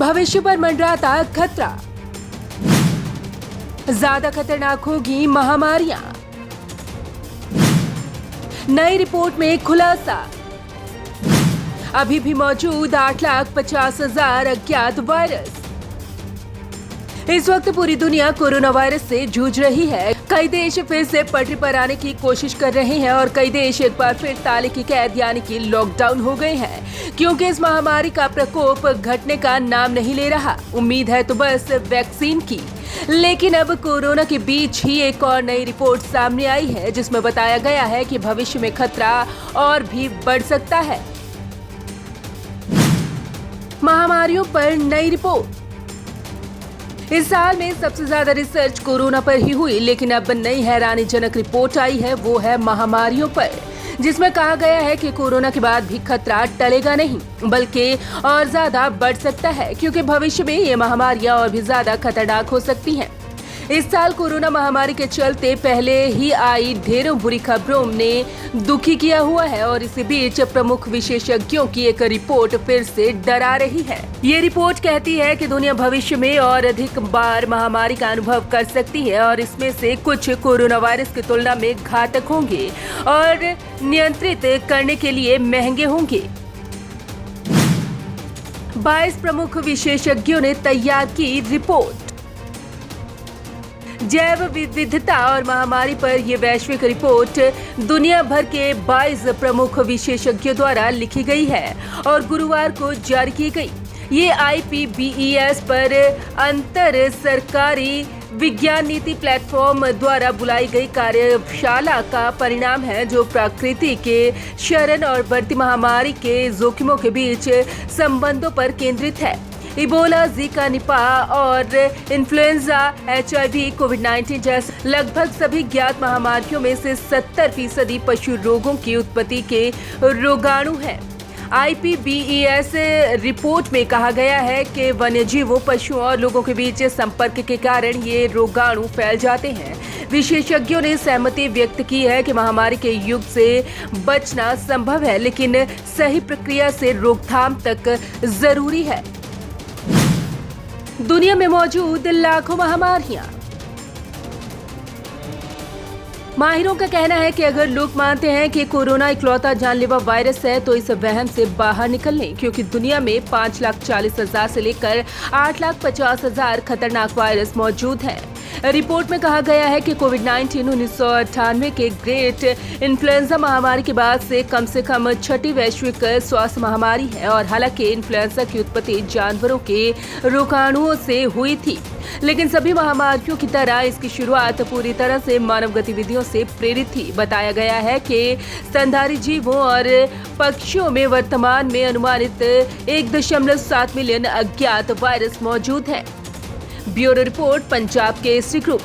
भविष्य पर मंडराता खतरा, ज्यादा खतरनाक होगी महामारियां। नई रिपोर्ट में खुलासा, अभी भी मौजूद 8,50,000 अज्ञात वायरस। इस वक्त पूरी दुनिया कोरोना वायरस से जूझ रही है। कई देश फिर से पटरी पर आने की कोशिश कर रहे हैं और कई देश एक बार फिर ताले की कैद यानी कि लॉकडाउन हो गए हैं, क्योंकि इस महामारी का प्रकोप घटने का नाम नहीं ले रहा। उम्मीद है तो बस वैक्सीन की। लेकिन अब कोरोना के बीच ही एक और नई रिपोर्ट सामने आई है, जिसमें बताया गया है कि भविष्य में खतरा और भी बढ़ सकता है। महामारियों पर नई रिपोर्ट। इस साल में सबसे ज्यादा रिसर्च कोरोना पर ही हुई, लेकिन अब नई हैरानीजनक रिपोर्ट आई है, वो है महामारियों पर, जिसमें कहा गया है कि कोरोना के बाद भी खतरा टलेगा नहीं, बल्कि और ज्यादा बढ़ सकता है, क्योंकि भविष्य में ये महामारियां और भी ज्यादा खतरनाक हो सकती हैं। इस साल कोरोना महामारी के चलते पहले ही आई ढेरों बुरी खबरों ने दुखी किया हुआ है और इसी बीच प्रमुख विशेषज्ञों की एक रिपोर्ट फिर से डरा रही है। ये रिपोर्ट कहती है कि दुनिया भविष्य में और अधिक बार महामारी का अनुभव कर सकती है और इसमें से कुछ कोरोना वायरस की तुलना में घातक होंगे और नियंत्रित करने के लिए महंगे होंगे। 22 प्रमुख विशेषज्ञों ने तैयार की रिपोर्ट। जैव विविधता और महामारी पर यह वैश्विक रिपोर्ट दुनिया भर के 22 प्रमुख विशेषज्ञों द्वारा लिखी गई है और गुरुवार को जारी की गई। ये IPBES पर अंतर सरकारी विज्ञान नीति प्लेटफॉर्म द्वारा बुलाई गई कार्यशाला का परिणाम है, जो प्रकृति के शरण और बढ़ती महामारी के जोखिमों के बीच संबंधों पर केंद्रित है। इबोला, जीका, निपाह और इन्फ्लुएंजा, HIV, कोविड-19 जैसे लगभग सभी ज्ञात महामारियों में से 70% पशु रोगों की उत्पत्ति के रोगाणु हैं। IPBES रिपोर्ट में कहा गया है कि वन्यजीवों, पशुओं और लोगों के बीच संपर्क के कारण ये रोगाणु फैल जाते हैं। विशेषज्ञों ने सहमति व्यक्त की है कि महामारी के युग से बचना संभव है, लेकिन सही प्रक्रिया से रोकथाम तक जरूरी है। दुनिया में मौजूद लाखों महामारियां। माहिरों का कहना है कि अगर लोग मानते हैं कि कोरोना इकलौता जानलेवा वायरस है, तो इस वहम से बाहर निकल लें, क्योंकि दुनिया में 5,40,000 से लेकर 8,50,000 खतरनाक वायरस मौजूद हैं। रिपोर्ट में कहा गया है कि कोविड-19 1998 के ग्रेट इन्फ्लुएंजा महामारी के बाद से कम 6ठी वैश्विक स्वास्थ्य महामारी है और हालांकि इन्फ्लुएंजा की उत्पत्ति जानवरों के रोगाणुओं से हुई थी, लेकिन सभी महामारियों की तरह इसकी शुरुआत पूरी तरह से मानव गतिविधियों से प्रेरित थी। बताया गया है कि स्तनधारी जीवों और पक्षियों में वर्तमान में अनुमानित 1.7 मिलियन अज्ञात वायरस मौजूद हैं। Bureau report, Punjab Kesari group.